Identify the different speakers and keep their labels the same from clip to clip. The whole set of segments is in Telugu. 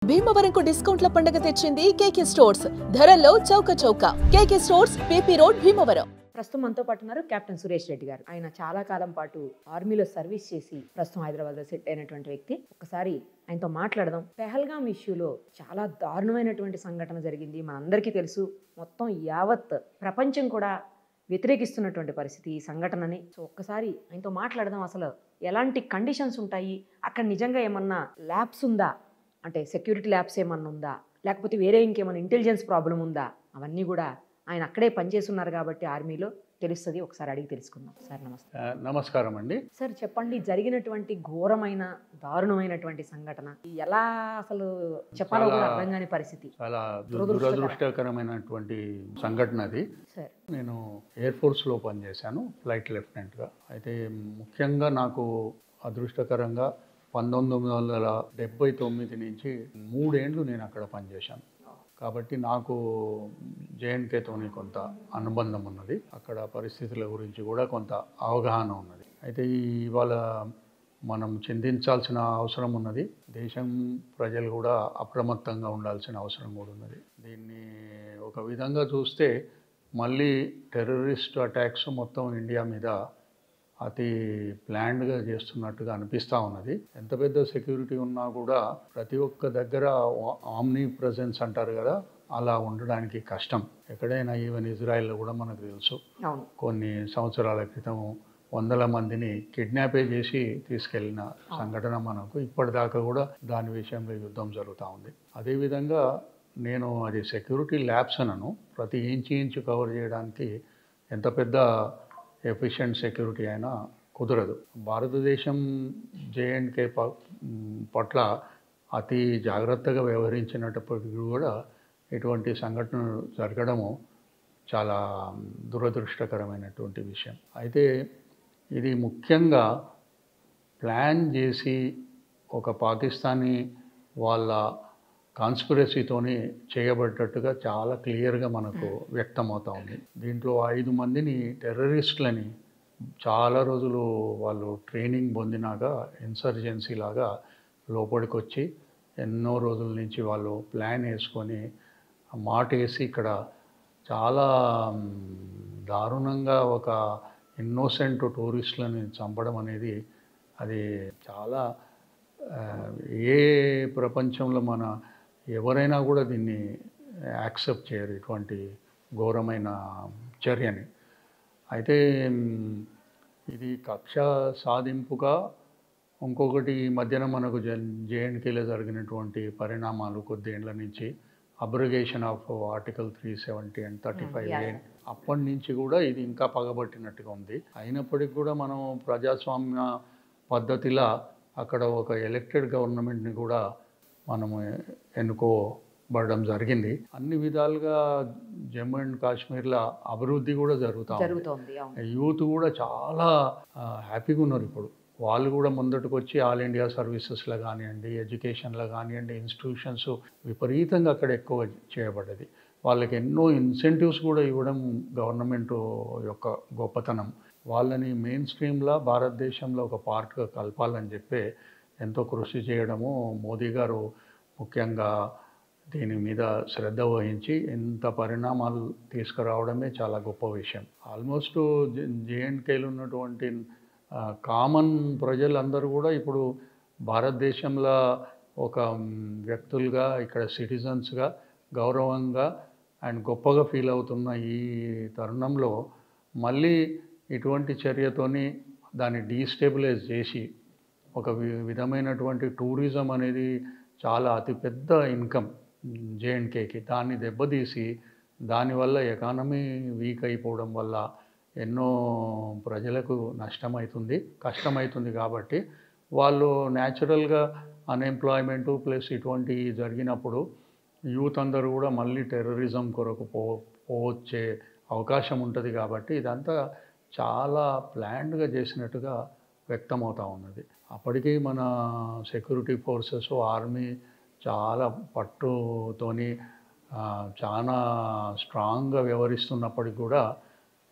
Speaker 1: భీమవరంకు డిస్కౌంట్ల పండుగ తెచ్చింది కేకే స్టోర్స్. ధరల్లో చౌక. కేకే స్టోర్స్, పీపీ రోడ్, భీమవరం.
Speaker 2: ప్రస్తుతం మనతో పాటు ఉన్నారు కెప్టెన్ సురేష్ రెడ్డి గారు. ఆయన చాలా కాలం పాటు ఆర్మీలో సర్వీస్ చేసి ప్రస్తుతం హైదరాబాద్ లో సెట్ అయినటువంటి వ్యక్తి. ఒకసారి ఆయనతో మాట్లాడదాం. పెహల్గాం ఇష్యూలో చాలా దారుణమైనటువంటి సంఘటన జరిగింది, మనందరికీ తెలుసు. మొత్తం యావత్ ప్రపంచం కూడా వ్యతిరేకిస్తున్నటువంటి పరిస్థితి ఈ సంఘటనని. సో ఒక్కసారి ఆయనతో మాట్లాడదాం. అసలు ఎలాంటి కండిషన్స్ ఉంటాయి అక్కడ, నిజంగా ఏమన్నా ల్యాబ్స్ ఉందా, అంటే సెక్యూరిటీ ల్యాబ్స్ ఏమన్నా ఉందా, లేకపోతే వేరే ఇంకేమైనా ఇంటెలిజెన్స్ ప్రాబ్లం ఉందా, అవన్నీ కూడా ఆయన అక్కడే పనిచేస్తున్నారు కాబట్టి ఆర్మీలో తెలుస్తుంది. ఒకసారి అడిగి తెలుసుకుందాం. సార్ నమస్తే.
Speaker 3: నమస్కారం అండి.
Speaker 2: సార్ చెప్పండి, జరిగినటువంటి ఘోరమైన దారుణమైనటువంటి సంఘటన ఎలా అసలు చెప్పాలో కూడా అర్థం కాని పరిస్థితి,
Speaker 3: చాలా దురదృష్టకరమైనటువంటి సంఘటన అది.
Speaker 2: సార్
Speaker 3: నేను ఎయిర్ ఫోర్స్లో పనిచేశాను ఫ్లైట్ లెఫ్టినెంట్గా. అయితే ముఖ్యంగా నాకు అదృష్టకరంగా 1979 నుంచి 3 ఏళ్ళు నేను అక్కడ పనిచేశాను. కాబట్టి నాకు జేఎన్కేతోని కొంత అనుబంధం ఉన్నది, అక్కడ పరిస్థితుల గురించి కూడా కొంత అవగాహన ఉన్నది. అయితే ఇవాళ మనం చింతించాల్సిన అవసరం ఉన్నది, దేశం ప్రజలు కూడా అప్రమత్తంగా ఉండాల్సిన అవసరం కూడా ఉన్నది. దీన్ని ఒక విధంగా చూస్తే మళ్ళీ టెర్రరిస్ట్ అటాక్స్ మొత్తం ఇండియా మీద అతి ప్లాన్డ్గా చేస్తున్నట్టుగా అనిపిస్తూ ఉన్నది. ఎంత పెద్ద సెక్యూరిటీ ఉన్నా కూడా ప్రతి ఒక్క దగ్గర ఆమ్ని ప్రెజెన్స్ అంటారు కదా, అలా ఉండడానికి కష్టం. ఎక్కడైనా ఈవెన్ ఇజ్రాయెల్లో కూడా మనకు తెలుసు, కొన్ని సంవత్సరాల క్రితం 100 మందిని కిడ్నాపే చేసి తీసుకెళ్లిన సంఘటన మనకు ఇప్పటిదాకా కూడా దాని విషయంలో యుద్ధం జరుగుతూ ఉంది. అదేవిధంగా నేను అది సెక్యూరిటీ ల్యాబ్స్ అనను, ప్రతి ఇంచు కవర్ చేయడానికి ఎంత పెద్ద ఎఫిషియెంట్ సెక్యూరిటీ అయినా కుదరదు. భారతదేశం జేఎండ్కే పట్ల అతి జాగ్రత్తగా వ్యవహరించినప్పటికీ కూడా ఇటువంటి సంఘటనలు జరగడము చాలా దురదృష్టకరమైనటువంటి విషయం. అయితే ఇది ముఖ్యంగా ప్లాన్ చేసి ఒక పాకిస్తానీ వాళ్ళ కాన్స్పిరసీతోని చేయబడ్డట్టుగా చాలా క్లియర్గా మనకు వ్యక్తమవుతూ ఉంది. దీంట్లో 5 మందిని టెర్రరిస్టులని చాలా రోజులు వాళ్ళు ట్రైనింగ్ పొందినాక ఇన్సర్జెన్సీ లాగా లోపలికి వచ్చి ఎన్నో రోజుల నుంచి వాళ్ళు ప్లాన్ వేసుకొని మాట వేసి ఇక్కడ చాలా దారుణంగా ఒక ఇన్నోసెంట్ టూరిస్టులని చంపడం అనేది అది చాలా ఏ ప్రపంచంలో మన ఎవరైనా కూడా దీన్ని యాక్సెప్ట్ చేయరు, ఇటువంటి ఘోరమైన చర్యని. అయితే ఇది కక్ష సాధింపుగా ఇంకొకటి మధ్యన మనకు జేఎండ్కేలో జరిగినటువంటి పరిణామాలు కొద్దేళ్ల నుంచి abrogation of article 370 and 35A అప్పటి నుంచి కూడా ఇది ఇంకా పగబట్టినట్టుగా ఉంది. అయినప్పటికీ కూడా మనం ప్రజాస్వామ్య పద్ధతిలో అక్కడ ఒక ఎలక్టెడ్ గవర్నమెంట్ని కూడా మనము ఎన్నుకోబడడం జరిగింది. అన్ని విధాలుగా జమ్మూ అండ్ కాశ్మీర్లో అభివృద్ధి కూడా జరుగుతుంది. యూత్ కూడా చాలా హ్యాపీగా ఉన్నారు. ఇప్పుడు వాళ్ళు కూడా ముందటికి వచ్చి ఆల్ ఇండియా సర్వీసెస్లో కానివ్వండి, ఎడ్యుకేషన్లో కానివ్వండి, ఇన్స్టిట్యూషన్స్ విపరీతంగా అక్కడ ఎక్కువ చేయబడ్డది. వాళ్ళకి ఎన్నో ఇన్సెంటివ్స్ కూడా ఇవ్వడం గవర్నమెంట్ యొక్క గొప్పతనం. వాళ్ళని మెయిన్ స్ట్రీమ్లో భారతదేశంలో ఒక పార్ట్గా కలపాలని చెప్పి ఎంతో కృషి చేయడము, మోదీ గారు ముఖ్యంగా దీని మీద శ్రద్ధ వహించి ఇంత పరిణామాలు తీసుకురావడమే చాలా గొప్ప విషయం. ఆల్మోస్ట్ జేఎండ్కేలో ఉన్నటువంటి కామన్ ప్రజలందరూ కూడా ఇప్పుడు భారతదేశంలో ఒక వ్యక్తులుగా, ఇక్కడ సిటిజన్స్గా గౌరవంగా అండ్ గొప్పగా ఫీల్ అవుతున్న ఈ తరుణంలో మళ్ళీ ఇటువంటి చర్యతోని దాన్ని డీస్టెబిలైజ్ చేసి ఒక విధమైనటువంటి టూరిజం అనేది చాలా అతిపెద్ద ఇన్కమ్ జేఎండ్కేకి, దాన్ని దెబ్బతీసి దానివల్ల ఎకానమీ వీక్ అయిపోవడం వల్ల ఎన్నో ప్రజలకు నష్టమవుతుంది, కష్టమవుతుంది. కాబట్టి వాళ్ళు న్యాచురల్గా అన్ఎంప్లాయ్మెంటు ప్లస్ ఇటువంటి జరిగినప్పుడు యూత్ అందరూ కూడా మళ్ళీ టెర్రరిజం కొరకు పోవచ్చే అవకాశం ఉంటుంది. కాబట్టి ఇదంతా చాలా ప్లాన్డ్గా చేసినట్టుగా వ్యక్తమవుతూ ఉన్నది. అప్పటికీ మన సెక్యూరిటీ ఫోర్సెస్, ఆర్మీ చాలా పట్టుతోని చాలా స్ట్రాంగ్గా వ్యవహరిస్తున్నప్పటికి కూడా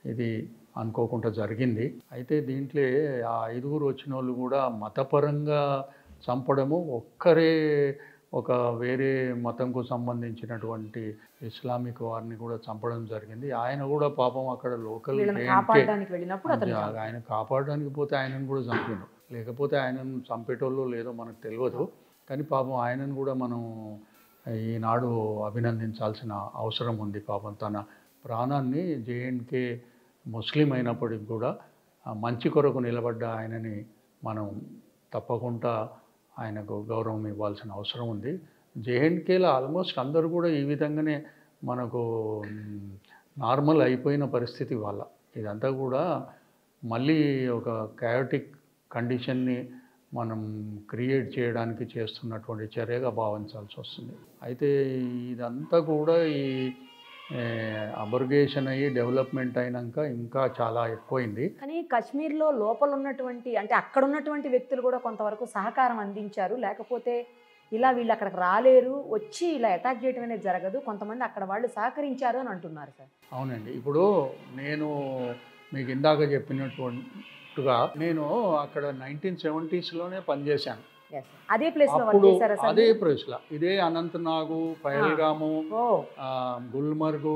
Speaker 3: ఇది అనుకోకుండా జరిగింది. అయితే దీంట్లో ఆ 5 వచ్చిన వాళ్ళు కూడా మతపరంగా చంపడము, ఒక్కరే ఒక వేరే మతంకు సంబంధించినటువంటి ఇస్లామిక్ వారిని కూడా చంపడం జరిగింది. ఆయన కూడా పాపం అక్కడ లోకల్
Speaker 2: కాపాడడానికి వెళ్ళినప్పుడు
Speaker 3: ఆయన కాపాడడానికి పోతే ఆయనను కూడా చంపిండు. లేకపోతే ఆయనను చంపేటోళ్ళు లేదో మనకు తెలియదు. కానీ పాపం ఆయనను కూడా మనం ఈనాడు అభినందించాల్సిన అవసరం ఉంది. పాపం తన ప్రాణాన్ని జేఎన్కే ముస్లిం అయినప్పటికి కూడా మంచి కొరకు నిలబడ్డ ఆయనని మనం తప్పకుండా ఆయనకు గౌరవం ఇవ్వాల్సిన అవసరం ఉంది. జేఎన్కేలో ఆల్మోస్ట్ అందరూ కూడా ఈ విధంగానే మనకు నార్మల్ అయిపోయిన పరిస్థితి వాళ్ళ. ఇదంతా కూడా మళ్ళీ ఒక కయాటిక్ కండిషన్ని మనం క్రియేట్ చేయడానికి చేస్తున్నటువంటి చర్యగా భావించాల్సి వస్తుంది. అయితే ఇదంతా కూడా ఈ అబర్గేషన్ అయ్యి డెవలప్మెంట్ అయినాక ఇంకా చాలా ఎక్కువైంది.
Speaker 2: కానీ కాశ్మీర్లో లోపల ఉన్నటువంటి అంటే అక్కడ ఉన్నటువంటి వ్యక్తులు కూడా కొంతవరకు సహకారం అందించారు. లేకపోతే ఇలా వీళ్ళు అక్కడికి రాలేరు, వచ్చి ఇలా అటాక్ చేయడం అనేది జరగదు. కొంతమంది అక్కడ వాళ్ళు సహకరించారు అని అంటున్నారు సార్.
Speaker 3: అవునండి. ఇప్పుడు నేను మీకు ఇందాక చెప్పినట్టుగా నేను అక్కడ 1970sలోనే పనిచేశాను.
Speaker 2: అదే ప్లేస్లో
Speaker 3: అదే ప్లేస్లో ఇదే అనంతనాగు, పహల్గాము, గుల్మర్గు,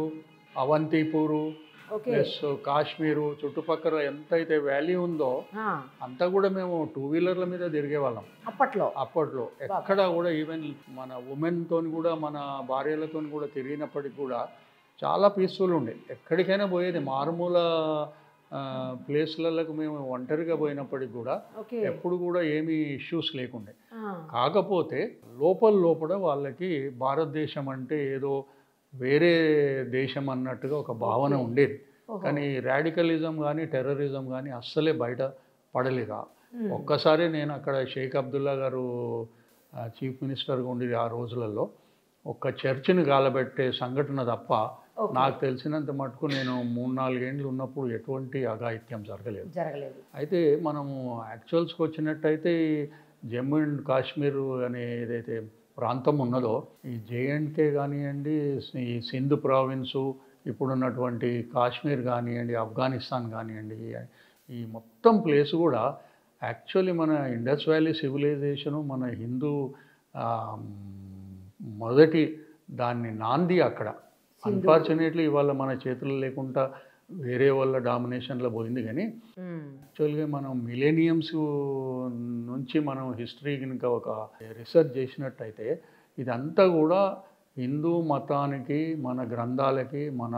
Speaker 3: అవంతిపూరు ప్లస్ కాశ్మీరు చుట్టుపక్కల ఎంతైతే వ్యాలీ ఉందో అంతా కూడా మేము 2 వీలర్ల మీద తిరిగే వాళ్ళం అప్పట్లో. ఎక్కడ కూడా ఈవెన్ మన ఉమెన్ తోని కూడా మన భార్యలతో కూడా తిరిగినప్పటికి కూడా చాలా పీస్ఫుల్ ఉండే. ఎక్కడికైనా పోయేది మారుమూల ప్లేస్లకు మేము ఒంటరిగా పోయినప్పటికి కూడా ఎప్పుడు కూడా ఏమీ ఇష్యూస్ లేకుండే. కాకపోతే లోపల వాళ్ళకి భారతదేశం అంటే ఏదో వేరే దేశం అన్నట్టుగా ఒక భావన ఉండేది. కానీ రాడికలిజం కానీ టెర్రరిజం కానీ అస్సలే బయట పడలేదా. ఒక్కసారి నేను అక్కడ షేక్ అబ్దుల్లా గారు చీఫ్ మినిస్టర్గా ఉండేది ఆ రోజులలో ఒక చర్చిని గాలబెట్టే సంఘటన తప్ప నాకు తెలిసినంత మటుకు నేను 3-4 ఏళ్ళు ఉన్నప్పుడు ఎటువంటి అఘాయిత్యం జరగలేదు. అయితే మనము యాక్చువల్స్కి వచ్చినట్టయితే జమ్మూ అండ్ కాశ్మీర్ అనే ఏదైతే ప్రాంతం ఉన్నదో ఈ జేఎండ్కే కానివ్వండి, ఈ సింధ్ ప్రావిన్సు, ఇప్పుడున్నటువంటి కాశ్మీర్ కానివ్వండి, ఆఫ్ఘనిస్తాన్ కానివ్వండి, ఈ మొత్తం ప్లేస్ కూడా యాక్చువల్లీ మన ఇండస్ వ్యాలీ సివిలైజేషను మన హిందూ మొదటి దాన్ని నాంది అక్కడ. అన్ఫార్చునేట్లీ ఇవాళ మన చేతుల్లో లేకుండా వేరే వాళ్ళ డామినేషన్లో పోయింది. కానీ యాక్చువల్గా మనం మిలేనియమ్స్ నుంచి మనం హిస్టరీ కనుక ఒక రీసెర్చ్ చేసినట్టయితే ఇదంతా కూడా హిందూ మతానికి, మన గ్రంథాలకి, మన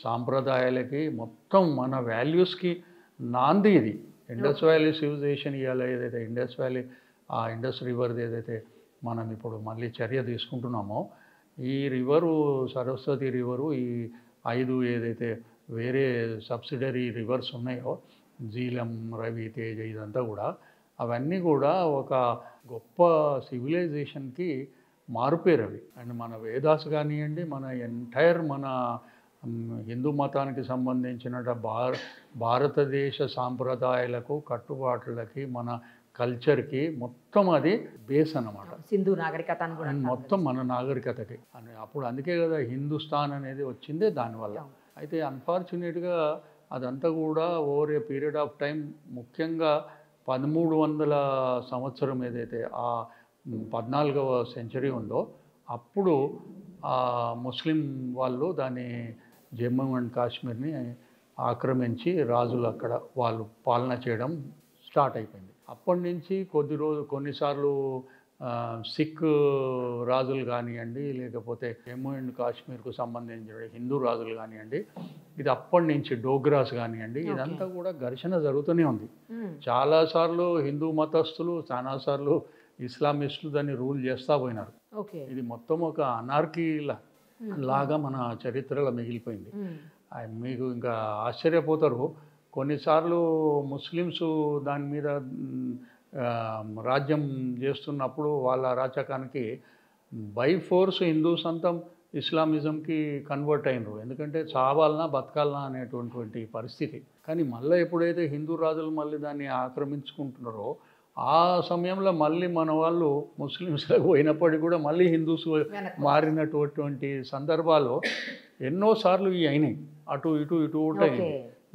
Speaker 3: సాంప్రదాయాలకి, మొత్తం మన వాల్యూస్కి నాంది ఇది. ఇండస్ వ్యాలీ సివిలైజేషన్ ఇవాళ ఏదైతే ఇండస్ వ్యాలీ ఆ ఇండస్ రివర్ది ఏదైతే మనం ఇప్పుడు మళ్ళీ చర్య తీసుకుంటున్నామో, ఈ రివరు సరస్వతి రివరు, ఈ 5 ఏదైతే వేరే సబ్సిడరీ రివర్స్ ఉన్నాయో జీలం, రవి, తేజ, ఇదంతా కూడా అవన్నీ కూడా ఒక గొప్ప సివిలైజేషన్కి మారుపేరు అవి. అండ్ మన వేదాస్ కానివ్వండి, మన ఎంటైర్ మన హిందూ మతానికి సంబంధించిన భారతదేశ సాంప్రదాయాలకు, కట్టుబాట్లకి, మన కల్చర్కి మొత్తం అది బేస్ అన్నమాట.
Speaker 2: సింధు నాగరికత
Speaker 3: మొత్తం మన నాగరికతకి అని అప్పుడు అందుకే కదా హిందుస్థాన్ అనేది వచ్చిందే దానివల్ల. అయితే అన్ఫార్చునేట్గా అదంతా కూడా over a period of time, ముఖ్యంగా 1300 సంవత్సరం ఏదైతే ఆ 14వ సెంచరీ ఉందో అప్పుడు ముస్లిం వాళ్ళు దాన్ని జమ్మూ అండ్ కాశ్మీర్ని ఆక్రమించి రాజులు అక్కడ వాళ్ళు పాలన చేయడం స్టార్ట్ అయిపోయింది. అప్పటి నుంచి కొన్నిసార్లు సిక్ రాజులు కానివ్వండి, లేకపోతే జమ్మూ అండ్ కాశ్మీర్కు సంబంధించిన హిందూ రాజులు కానివ్వండి, ఇది అప్పటి నుంచి డోగ్రాస్ కానివ్వండి, ఇదంతా కూడా ఘర్షణ జరుగుతూనే ఉంది. చాలాసార్లు హిందూ మతస్థులు, చాలాసార్లు ఇస్లామిస్టులు దాన్ని రూల్ చేస్తూ పోయినారు. ఇది మొత్తం ఒక అనార్కీ లాగా మన చరిత్రలో మిగిలిపోయింది. మీకు ఇంకా ఆశ్చర్యపోతారు, కొన్నిసార్లు ముస్లిమ్స్ దాని మీద రాజ్యం చేస్తున్నప్పుడు వాళ్ళ అరాచకానికి బై ఫోర్స్ హిందూస్ అంతా ఇస్లామిజంకి కన్వర్ట్ అయినరు. ఎందుకంటే చావాలనా బతకాలనా అనేటువంటి పరిస్థితి. కానీ మళ్ళీ ఎప్పుడైతే హిందూ రాజులు మళ్ళీ దాన్ని ఆక్రమించుకుంటున్నారో ఆ సమయంలో మళ్ళీ మన వాళ్ళు ముస్లిమ్స్లకు పోయినప్పటికీ కూడా మళ్ళీ హిందూస్ మారినటువంటి సందర్భాలు ఎన్నోసార్లు అయినాయి. అటు ఇటు ఉంటాయి.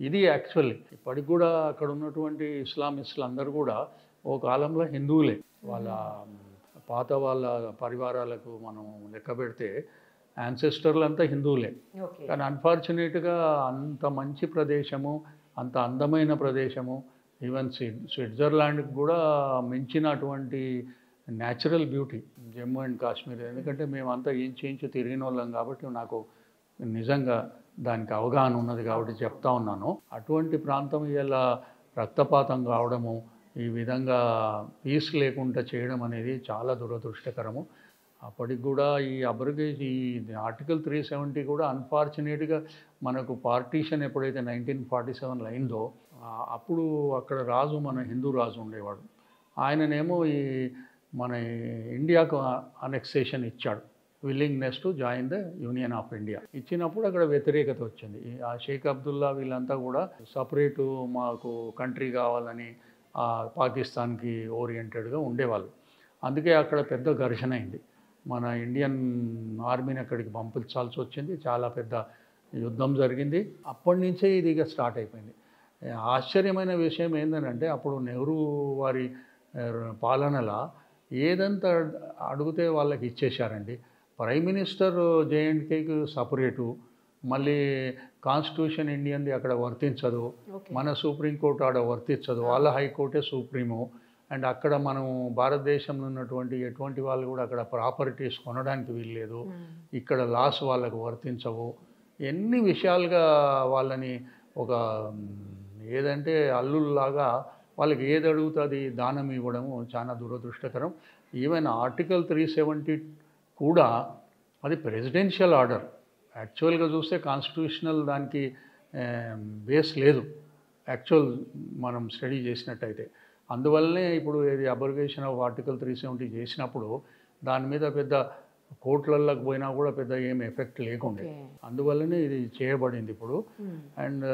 Speaker 3: ఇది యాక్చువల్లీ ఇప్పటికి కూడా అక్కడ ఉన్నటువంటి ఇస్లామిస్టులు అందరూ కూడా ఓ కాలంలో హిందువులే. వాళ్ళ పాత వాళ్ళ పరివారాలకు మనం లెక్క పెడితే యాన్సెస్టర్లు అంతా హిందువులే.
Speaker 2: ఓకే.
Speaker 3: కానీ అన్ఫార్చునేట్గా అంత మంచి ప్రదేశము, అంత అందమైన ప్రదేశము, ఈవెన్ స్విట్జర్లాండ్కి కూడా మించినటువంటి natural beauty Jammu and Kashmir. ఎందుకంటే మేమంతా ఇంచు తిరిగిన వాళ్ళం కాబట్టి నాకు నిజంగా దానికి అవగాహన ఉన్నది కాబట్టి చెప్తా ఉన్నాను. అటువంటి ప్రాంతం ఇలా రక్తపాతం కావడము, ఈ విధంగా పీస్ లేకుండా చేయడం అనేది చాలా దురదృష్టకరము. అప్పటికి కూడా ఈ అబ్రగేజ్ ఈ ఆర్టికల్ 370 కూడా అన్ఫార్చునేట్గా మనకు పార్టీషన్ ఎప్పుడైతే 1947 అయిందో అప్పుడు అక్కడ రాజు మన హిందూ రాజు ఉండేవాడు. ఆయననేమో ఈ మన ఇండియాకు అనెక్సేషన్ ఇచ్చాడు, willingness to join the union of India. ఇచ్చినప్పుడు అక్కడ వ్యతిరేకత వచ్చింది. ఆ షేక్ అబ్దుల్లా వీళ్ళంతా కూడా సపరేటు మాకు కంట్రీ కావాలని పాకిస్తాన్కి ఓరియంటెడ్గా ఉండేవాళ్ళు. అందుకే అక్కడ పెద్ద ఘర్షణ అయింది. మన ఇండియన్ ఆర్మీని అక్కడికి పంపించాల్సి వచ్చింది. చాలా పెద్ద యుద్ధం జరిగింది. అప్పటి నుంచే ఇది ఇక స్టార్ట్ అయిపోయింది. ఆశ్చర్యమైన విషయం ఏంటంటే అప్పుడు నెహ్రూ వారి పాలనలో ఏదంతా అడిగితే వాళ్ళకి ఇచ్చేశారండి. ప్రైమ్ మినిస్టర్ జేఎండ్కేకి సపరేటు, మళ్ళీ కాన్స్టిట్యూషన్ ఇండియన్ది అక్కడ వర్తించదు, మన సుప్రీంకోర్టు ఆడ వర్తించదు, వాళ్ళ హైకోర్టే సుప్రీము. అండ్ అక్కడ మనం భారతదేశంలో ఉన్నటువంటి ఎటువంటి వాళ్ళు కూడా అక్కడ ప్రాపర్టీస్ కొనడానికి వీల్లేదు, ఇక్కడ లాస్ వాళ్ళకు వర్తించవు. ఎన్ని విషయాలుగా వాళ్ళని ఒక ఏదంటే అల్లుల్లాగా వాళ్ళకి ఏది అడుగుతుంది దానం ఇవ్వడము చాలా దురదృష్టకరం. ఈవెన్ ఆర్టికల్ 370 కూడా అది ప్రెసిడెన్షియల్ ఆర్డర్. యాక్చువల్గా చూస్తే కాన్స్టిట్యూషనల్ దానికి బేస్ లేదు యాక్చువల్ మనం స్టడీ చేసినట్టయితే. అందువల్లనే ఇప్పుడు ఇది అబ్రగేషన్ ఆఫ్ ఆర్టికల్ 370 చేసినప్పుడు దాని మీద పెద్ద కోర్టులలోకి పోయినా కూడా పెద్ద ఏం ఎఫెక్ట్ లేకుండే. అందువల్లనే ఇది చేయబడింది ఇప్పుడు. అండ్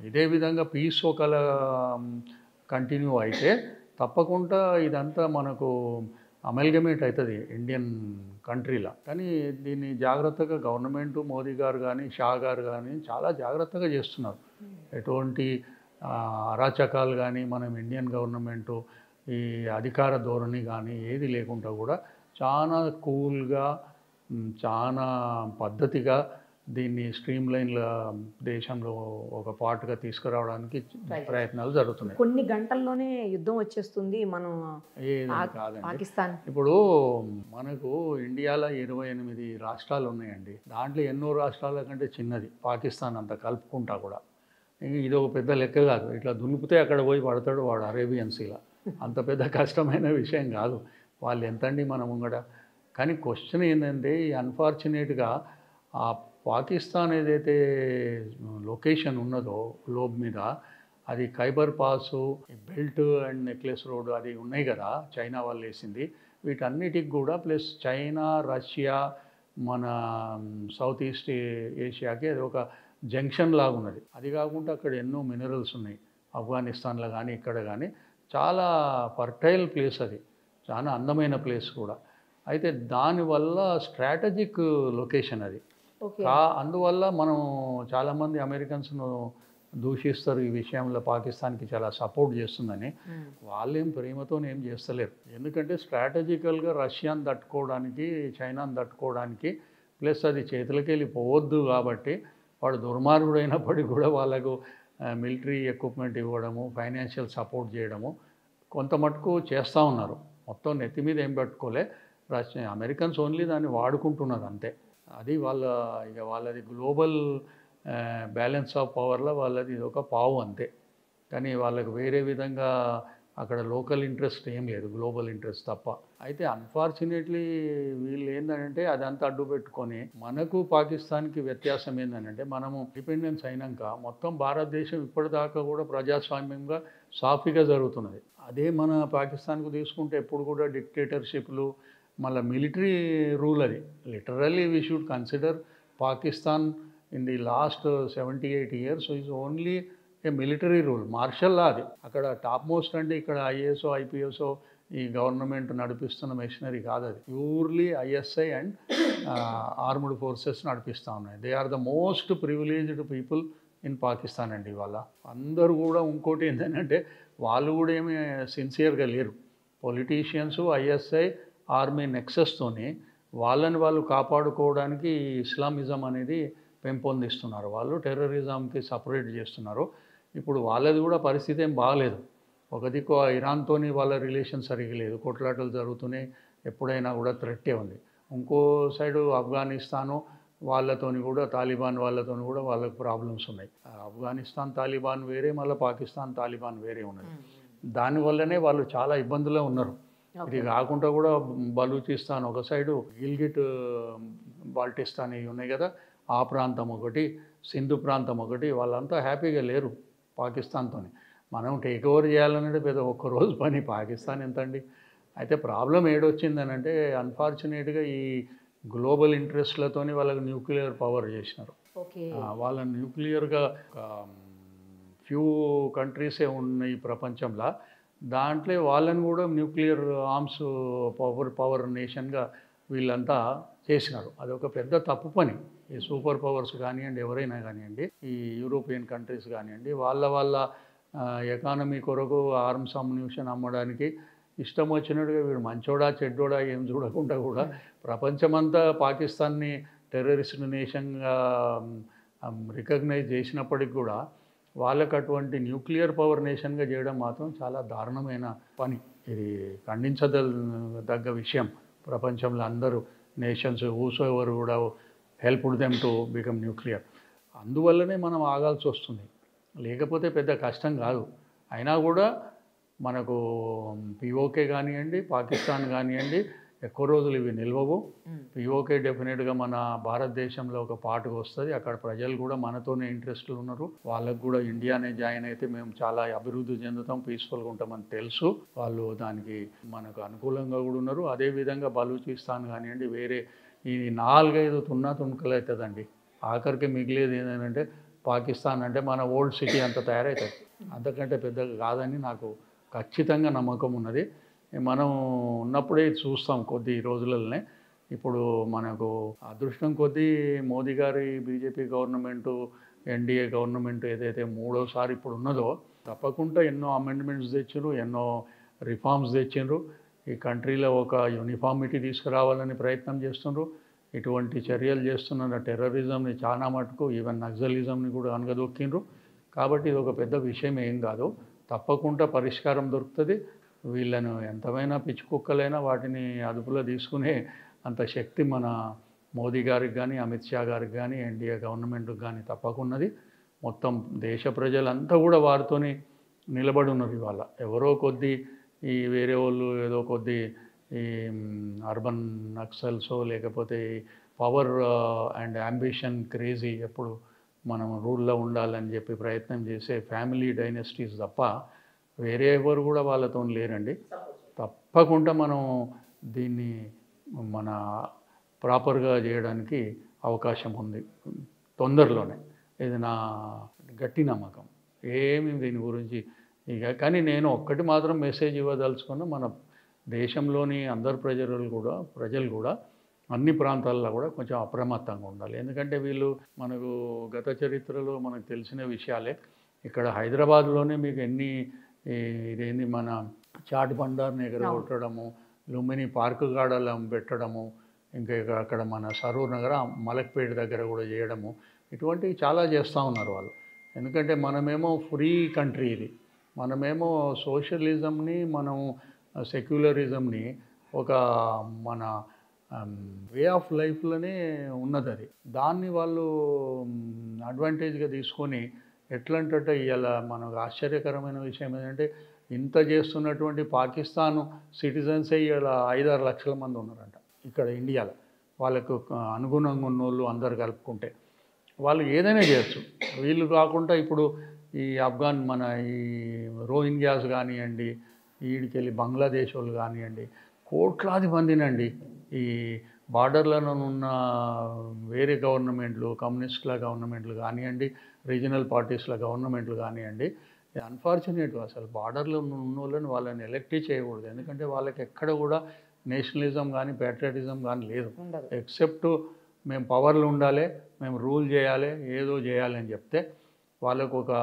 Speaker 3: ఇదే విధంగా పీస్ ఒకలా కంటిన్యూ అయితే తప్పకుండా ఇదంతా మనకు అమల్గమేట్ అవుతుంది ఇండియన్ కంట్రీలో. కానీ దీన్ని జాగ్రత్తగా గవర్నమెంటు మోదీ గారు కానీ షా గారు కానీ చాలా జాగ్రత్తగా చేస్తున్నారు. ఎటువంటి అరాచకాలు కానీ మనం ఇండియన్ గవర్నమెంటు ఈ అధికార ధోరణి కానీ ఏది లేకుండా కూడా చాలా కూల్గా చాలా పద్ధతిగా దీన్ని స్ట్రీమ్లైన్ల దేశంలో ఒక పార్ట్గా తీసుకురావడానికి ప్రయత్నాలు జరుగుతున్నాయి.
Speaker 2: కొన్ని గంటల్లోనే యుద్ధం వచ్చేస్తుంది మనం
Speaker 3: కాదండి.
Speaker 2: పాకిస్తాన్
Speaker 3: ఇప్పుడు మనకు ఇండియాలో 28 రాష్ట్రాలు ఉన్నాయండి. దాంట్లో ఎన్నో రాష్ట్రాల కంటే చిన్నది పాకిస్తాన్ అంతా కలుపుకుంటా కూడా. ఇది ఒక పెద్ద లెక్క కాదు. ఇట్లా దున్నుపితే అక్కడ పోయి పడతాడు వాడు అరేబియన్ సీలా. అంత పెద్ద కష్టమైన విషయం కాదు. వాళ్ళు ఎంతండి మనం ముంగట. కానీ క్వశ్చన్ ఏంటంటే ఈ అన్ఫార్చునేట్గా ఆ పాకిస్తాన్ ఏదైతే లొకేషన్ ఉన్నదో గ్లోబ్ మీద, అది Khyber pass, belt and necklace road అది ఉన్నాయి కదా చైనా వాళ్ళు వేసింది. వీటన్నిటికి కూడా ప్లస్ చైనా, రష్యా, మన సౌత్ ఈస్ట్ ఏషియాకి అది ఒక జంక్షన్ లాగా ఉన్నది. అది కాకుండా అక్కడ ఎన్నో మినరల్స్ ఉన్నాయి. ఆఫ్ఘనిస్తాన్లో కానీ ఇక్కడ కానీ చాలా ఫర్టైల్ ప్లేస్, అది చాలా అందమైన ప్లేస్ కూడా. అయితే దానివల్ల స్ట్రాటజిక్ లొకేషన్ అది. అందువల్ల మనం చాలామంది అమెరికన్స్ను దూషిస్తారు ఈ విషయంలో, పాకిస్తాన్కి చాలా సపోర్ట్ చేస్తుందని. వాళ్ళేం ప్రేమతో ఏం చేస్తలేరు. ఎందుకంటే స్ట్రాటజికల్గా రష్యాని తట్టుకోవడానికి, చైనాని తట్టుకోవడానికి, ప్లస్ అది చేతులకి వెళ్ళి పోవద్దు కాబట్టి వాడు దుర్మార్గుడు అయినప్పటికీ కూడా వాళ్ళకు మిలిటరీ ఎక్విప్మెంట్ ఇవ్వడము, ఫైనాన్షియల్ సపోర్ట్ చేయడము కొంత మటుకు చేస్తూ ఉన్నారు. మొత్తం నెత్తి మీద ఏం పెట్టుకోలే. అమెరికన్స్ ఓన్లీ దాన్ని వాడుకుంటున్నారు అంతే. అది వాళ్ళది గ్లోబల్ బ్యాలెన్స్ ఆఫ్ పవర్లో వాళ్ళది ఒక పావు అంతే. కానీ వాళ్ళకు వేరే విధంగా అక్కడ లోకల్ ఇంట్రెస్ట్ ఏం లేదు, గ్లోబల్ ఇంట్రెస్ట్ తప్ప. అయితే అన్ఫార్చునేట్లీ వీళ్ళు ఏంటంటే అదంతా అడ్డు పెట్టుకొని, మనకు పాకిస్తాన్కి వ్యత్యాసం ఏంటంటే మనము ఇండిపెండెన్స్ అయినాక మొత్తం భారతదేశం ఇప్పటిదాకా కూడా ప్రజాస్వామ్యంగా సాఫీగా జరుగుతున్నది. అదే మన పాకిస్తాన్కు తీసుకుంటే ఎప్పుడు కూడా డిక్టేటర్షిప్లు, మళ్ళీ మిలిటరీ రూల్. అది literally we should consider Pakistan in the last 78 years is only a military rule, martial law. అది అక్కడ టాప్ మోస్ట్ అంటే ఇక్కడ ఐఏఎస్ఓ ఐపీఎస్ఓ ఈ గవర్నమెంట్ నడిపిస్తున్న మెషినరీ కాదు. అది purely ISI and armed forces నడిపిస్తూ ఉన్నాయి. They are the most privileged people in Pakistan అండి. వాళ్ళ అందరూ కూడా ఇంకోటి ఏంటంటే వాళ్ళు కూడా ఏమీ సిన్సియర్గా లేరు. పొలిటీషియన్స్, ఐఎస్ఐ, ఆర్మీ నెక్సెస్తోని వాళ్ళని వాళ్ళు కాపాడుకోవడానికి ఈ ఇస్లామిజం అనేది పెంపొందిస్తున్నారు. వాళ్ళు టెర్రరిజంకి సపరేట్ చేస్తున్నారు. ఇప్పుడు వాళ్ళది కూడా పరిస్థితి ఏం బాగలేదు. ఒక దిక్కు ఇరాన్తోని వాళ్ళ రిలేషన్ సరిగ్గా లేదు, కొట్లాటలు జరుగుతున్నాయి, ఎప్పుడైనా కూడా థ్రెట్టే ఉంది. ఇంకో సైడు ఆఫ్ఘనిస్తాను వాళ్ళతోని కూడా, తాలిబాన్ వాళ్ళతోని కూడా వాళ్ళకు ప్రాబ్లమ్స్ ఉన్నాయి. ఆఫ్ఘనిస్తాన్ తాలిబాన్ వేరే, మళ్ళీ పాకిస్తాన్ తాలిబాన్ వేరే ఉన్నది. దానివల్లనే వాళ్ళు చాలా ఇబ్బందుల్లో ఉన్నారు. ఇది కాకుండా కూడా బలూచిస్తాన్ ఒక సైడు, గిల్గిట్ బాల్టిస్తాన్ ఇవి ఉన్నాయి కదా, ఆ ప్రాంతం ఒకటి, సింధు ప్రాంతం ఒకటి, వాళ్ళంతా హ్యాపీగా లేరు పాకిస్తాన్తో. మనం టేక్ ఓవర్ చేయాలనంటే పెద్ద ఒక్కరోజు పని. పాకిస్తాన్ ఎంతండి. అయితే ప్రాబ్లం ఏడొచ్చిందని అంటే అన్ఫార్చునేట్గా ఈ గ్లోబల్ ఇంట్రెస్ట్లతోని వాళ్ళకి న్యూక్లియర్ పవర్ చేసినారు. వాళ్ళ న్యూక్లియర్గా ఫ్యూ కంట్రీసే ఉన్నాయి ప్రపంచంలో. దాంట్లో వాళ్ళని కూడా న్యూక్లియర్ ఆర్మ్స్ పవర్ నేషన్గా వీళ్ళంతా చేసినారు. అదొక పెద్ద తప్పు పని. ఈ సూపర్ పవర్స్ కానివ్వండి, ఎవరైనా కానివ్వండి, ఈ యూరోపియన్ కంట్రీస్ కానివ్వండి, వాళ్ళ ఎకానమీ కొరకు ఆర్మ్స్ అమ్యునిషన్ అమ్మడానికి ఇష్టం వచ్చినట్టుగా వీడు మంచోడా చెడ్డోడా ఏం చూడకుండా కూడా ప్రపంచమంతా పాకిస్తాన్ని టెర్రరిస్ట్ నేషన్గా రికగ్నైజ్ చేసినప్పటికి కూడా వాళ్ళకు అటువంటి న్యూక్లియర్ పవర్ నేషన్గా చేయడం మాత్రం చాలా దారుణమైన పని. ఇది ఖండించదగ్గ విషయం. ప్రపంచంలో అందరూ నేషన్స్ ఊసో ఎవరు కూడా helped them to become nuclear. అందువల్లనే మనం ఆగాల్సి వస్తుంది, లేకపోతే పెద్ద కష్టం కాదు. అయినా కూడా మనకు పిఓకే కానివ్వండి, పాకిస్తాన్ కానివ్వండి, ఎక్కువ రోజులు ఇవి నిల్వవు. పిఓకే డెఫినెట్గా మన భారతదేశంలో ఒక పాటుగా వస్తుంది. అక్కడ ప్రజలు కూడా మనతోనే ఇంట్రెస్ట్లు ఉన్నారు. వాళ్ళకు కూడా ఇండియానే జాయిన్ అయితే మేము చాలా అభివృద్ధి చెందుతాం, పీస్ఫుల్గా ఉంటామని తెలుసు. వాళ్ళు దానికి మనకు అనుకూలంగా కూడా ఉన్నారు. అదేవిధంగా బలూచిస్తాన్ కానివ్వండి, వేరే ఈ 4-5 తునకలు అవుతుందండి. ఆఖరికి మిగిలేది ఏంటంటే పాకిస్తాన్ అంటే మన ఓల్డ్ సిటీ అంత తయారవుతుంది. అంతకంటే పెద్దగా కాదని నాకు ఖచ్చితంగా నమ్మకం ఉన్నది. మనం ఉన్నప్పుడే చూస్తాం కొద్ది రోజులలోనే. ఇప్పుడు మనకు అదృష్టం కొద్దీ మోదీ గారి బీజేపీ గవర్నమెంటు, ఎన్డీఏ గవర్నమెంట్ ఏదైతే మూడోసారి ఇప్పుడు ఉన్నదో, తప్పకుండా ఎన్నో అమెండ్మెంట్స్ తెచ్చిండ్రు, ఎన్నో రిఫార్మ్స్ తెచ్చిండ్రు. ఈ కంట్రీలో ఒక యూనిఫార్మిటీ తీసుకురావాలని ప్రయత్నం చేస్తుండ్రు. ఇటువంటి చర్యలు చేస్తున్న టెర్రరిజంని చాలా మటుకు, ఈవెన్ నక్సలిజంని కూడా అనగదొక్కిండ్రు. కాబట్టి ఇది ఒక పెద్ద విషయం ఏం కాదు, తప్పకుండా పరిష్కారం దొరుకుతుంది. వీళ్ళను ఎంతమైనా పిచ్చి కుక్కలైనా వాటిని అదుపులో తీసుకునే అంత శక్తి మన మోదీ గారికి కానీ, అమిత్ షా గారికి కానీ, ఎన్డీఏ గవర్నమెంట్కి కానీ తప్పకున్నది. మొత్తం దేశ ప్రజలంతా కూడా వారితోని నిలబడి ఉన్నారు. ఇవాళ ఎవరో కొద్ది ఈ వేరే వాళ్ళు ఏదో కొద్ది ఈ అర్బన్ నక్సల్సో లేకపోతే పవర్ అండ్ అంబిషన్ క్రేజీ ఎప్పుడు మనం రూల్లో ఉండాలని చెప్పి ప్రయత్నం చేసే ఫ్యామిలీ డైనస్టీస్ తప్ప వేరే ఎవరు కూడా వాళ్ళతో లేరండి. తప్పకుండా మనం దీన్ని మన ప్రాపర్గా చేయడానికి అవకాశం ఉంది తొందరలోనే. ఇది నా గట్టి నమ్మకం. ఏమి దీని గురించి కానీ నేను ఒక్కటి మాత్రం మెసేజ్ ఇవ్వదలుచుకున్నా, మన దేశంలోని అందరు ప్రజలు కూడా అన్ని ప్రాంతాల్లో కూడా కొంచెం అప్రమత్తంగా ఉండాలి. ఎందుకంటే వీళ్ళు మనకు గత చరిత్రలో మనకు తెలిసిన విషయాలే. ఇక్కడ హైదరాబాద్లోనే మీకు ఇదేంది మన చాట్ బండార్ని ఎగరగొట్టడము, లుంబిని పార్కు గాడలం పెట్టడము, ఇంకా అక్కడ మన సరూర్ నగర మలక్పేట దగ్గర కూడా చేయడము, ఇటువంటివి చాలా చేస్తూ ఉన్నారు వాళ్ళు. ఎందుకంటే మనమేమో ఫ్రీ కంట్రీ, ఇది మనమేమో సోషలిజంని, మనం సెక్యులరిజంని ఒక మన వే ఆఫ్ లైఫ్లోనే ఉన్నది. అది దాన్ని వాళ్ళు అడ్వాంటేజ్గా తీసుకొని ఎట్లంటే ఇలా మనకు ఆశ్చర్యకరమైన విషయం ఏంటంటే ఇంత చేస్తున్నటువంటి పాకిస్తాన్ సిటిజన్సే ఇలా 5-6 లక్షల మంది ఉన్నారంట ఇక్కడ ఇండియాలో. వాళ్ళకు అనుగుణంగా ఉన్నోళ్ళు అందరు కలుపుకుంటే వాళ్ళు ఏదైనా చేయొచ్చు. వీళ్ళు కాకుండా ఇప్పుడు ఈ మన ఈ రోహింగ్యాస్ కానివ్వండి, వీడికెళ్ళి బంగ్లాదేశ్ వాళ్ళు కానివ్వండి, కోట్లాది మందినండి ఈ బార్డర్లలో ఉన్న వేరే గవర్నమెంట్లు, కమ్యూనిస్టుల గవర్నమెంట్లు కానివ్వండి, రీజనల్ పార్టీస్ల గవర్నమెంట్లు కానివ్వండి, అన్ఫార్చునేట్ అసలు బార్డర్లో ఉన్న వాళ్ళని ఎలక్ట్ చేయకూడదు. ఎందుకంటే వాళ్ళకి ఎక్కడ కూడా నేషనలిజం కానీ ప్యాట్రియాటిజం కానీ లేదు. ఎక్సెప్ట్ మేము పవర్లు ఉండాలి, మేము రూల్ చేయాలి, ఏదో చేయాలి అని చెప్తే వాళ్ళకు ఒక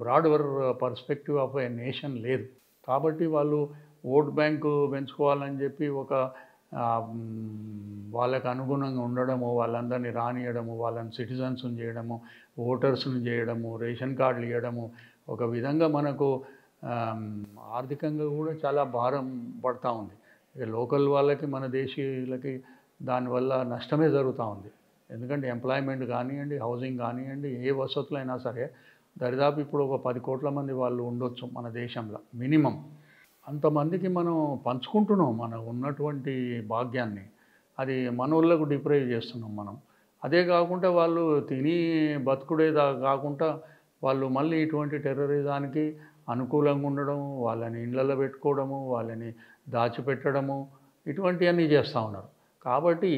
Speaker 3: broader perspective of A nation లేదు. కాబట్టి వాళ్ళు ఓట్ బ్యాంకు పెంచుకోవాలని చెప్పి ఒక వాళ్ళకు అనుగుణంగా ఉండడము, వాళ్ళందరినీ రానియడము, వాళ్ళని సిటిజన్స్ని చేయడము, ఓటర్స్ని చేయడము, రేషన్ కార్డులు ఇవ్వడము, ఒక విధంగా మనకు ఆర్థికంగా కూడా చాలా భారం పడుతూ ఉంది. ఇక లోకల్ వాళ్ళకి, మన దేశీయులకి దానివల్ల నష్టమే జరుగుతూ ఉంది. ఎందుకంటే ఎంప్లాయ్మెంట్ కానివ్వండి, హౌసింగ్ కానివ్వండి, ఏ వసతులైనా సరే దరిదాపు ఇప్పుడు ఒక 10 కోట్ల మంది వాళ్ళు ఉండొచ్చు మన దేశంలో మినిమం. అంతమందికి మనం పంచుకుంటున్నాం మన ఉన్నటువంటి భాగ్యాన్ని. అది మనోళ్ళకు డిప్రైవ్ చేస్తున్నాం మనం. అదే కాకుండా వాళ్ళు తిని బతుకుడేదా కాకుండా వాళ్ళు మళ్ళీ ఇటువంటి టెర్రరిజానికి అనుకూలంగా ఉండడం, వాళ్ళని ఇళ్లలో పెట్టుకోవడము, వాళ్ళని దాచిపెట్టడము, ఇటువంటివన్నీ చేస్తూ ఉన్నారు. కాబట్టి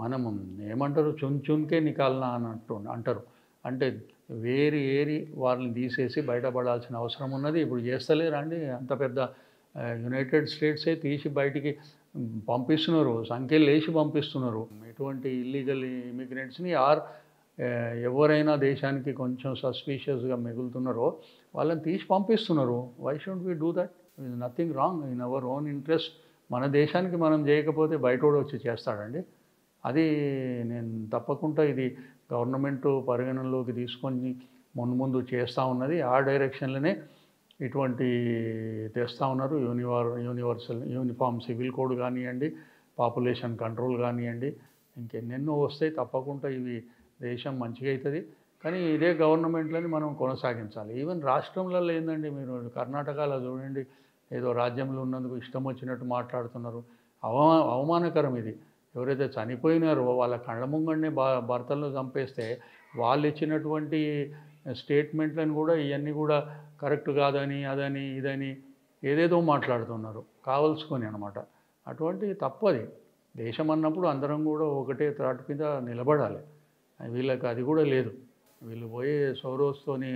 Speaker 3: మనం ఏమంటారు, చున్కే నికాలనా అన్నట్టు అంటారు. అంటే ఏరి వాళ్ళని తీసేసి బయటపడాల్సిన అవసరం ఉన్నది. ఇప్పుడు చేస్తలేరండి, అంత పెద్ద యునైటెడ్ స్టేట్సే తీసి బయటికి పంపిస్తున్నారు, సంఖ్యలు వేసి పంపిస్తున్నారు. ఎటువంటి ఇల్లీగల్ ఇమిగ్రెంట్స్ని ఎవరైనా దేశానికి కొంచెం సస్పీషియస్గా మిగులుతున్నారో వాళ్ళని తీసి పంపిస్తున్నారు. Why should we do that? Is nothing wrong in our own interest. మన దేశానికి మనం చేయకపోతే బయటోడు వచ్చి చేస్తాడండి. అది నేను తప్పకుండా ఇది గవర్నమెంట్ పరిగణనలోకి తీసుకొని ముందు చేస్తూ ఉన్నది. ఆ డైరెక్షన్లోనే ఇటువంటి తెస్తూ ఉన్నారు. యూనిఫామ్ సివిల్ కోడ్ కానివ్వండి, పాపులేషన్ కంట్రోల్ కానివ్వండి, ఇంకెన్నెన్నో వస్తాయి. తప్పకుండా ఇవి దేశం మంచిగా అవుతుంది. కానీ ఇదే గవర్నమెంట్లని మనం కొనసాగించాలి. ఈవెన్ రాష్ట్రంలలో ఏందండి, మీరు కర్ణాటకలో చూడండి, ఏదో రాజ్యంలో ఉన్నందుకు ఇష్టం వచ్చినట్టు మాట్లాడుతున్నారు. అవమానకరం ఇది. ఎవరైతే చనిపోయినారో వాళ్ళ కళ్ళ ముంగండే భర్తలను చంపేస్తే వాళ్ళు ఇచ్చినటువంటి స్టేట్మెంట్లను కూడా ఇవన్నీ కూడా కరెక్ట్ కాదని, అదని, ఇదని ఏదేదో మాట్లాడుతున్నారు కావలసుకొని అనమాట. అటువంటి తప్పది. దేశం అన్నప్పుడు అందరం కూడా ఒకటే త్రాటి మీద నిలబడాలి. వీళ్ళకి అది కూడా లేదు. వీళ్ళు పోయి సౌరోస్తోని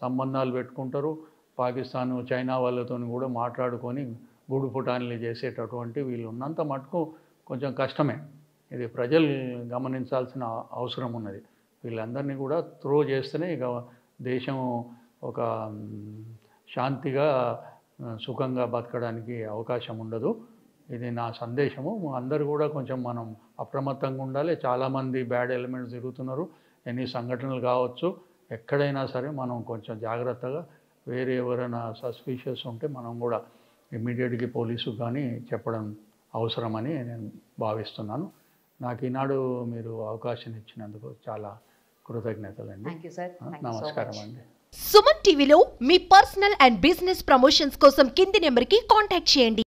Speaker 3: సంబంధాలు పెట్టుకుంటారు. పాకిస్తాన్, చైనా వాళ్ళతో కూడా మాట్లాడుకొని గూడు పుటాన్ని చేసేటటువంటి వీళ్ళు ఉన్నంత మటుకు కొంచెం కష్టమే. ఇది ప్రజలు గమనించాల్సిన అవసరం ఉన్నది. వీళ్ళందరినీ కూడా త్రో చేస్తేనే ఇక దేశం ఒక శాంతిగా సుఖంగా బతకడానికి అవకాశం ఉండదు. ఇది నా సందేశము. అందరూ కూడా కొంచెం మనం అప్రమత్తంగా ఉండాలి. చాలామంది బ్యాడ్ ఎలిమెంట్స్ తిరుగుతున్నారు. ఎన్ని సంఘటనలు కావచ్చు, ఎక్కడైనా సరే మనం కొంచెం జాగ్రత్తగా, వేరే ఎవరైనా సస్పీషియస్ ఉంటే మనం కూడా ఇమ్మీడియట్గా పోలీసు కానీ చెప్పడం అవసరమని నేను భావిస్తున్నాను. నాకు ఈనాడు మీరు అవకాశం ఇచ్చినందుకు చాలా కృతజ్ఞతలండి.
Speaker 2: Thank you sir.
Speaker 3: నమస్కారం అండి.
Speaker 4: సుమన్ టీవీలో మీ పర్సనల్ అండ్ బిజినెస్ ప్రమోషన్స్ కోసం కింది నెంబర్కి కాంటాక్ట్ చేయండి.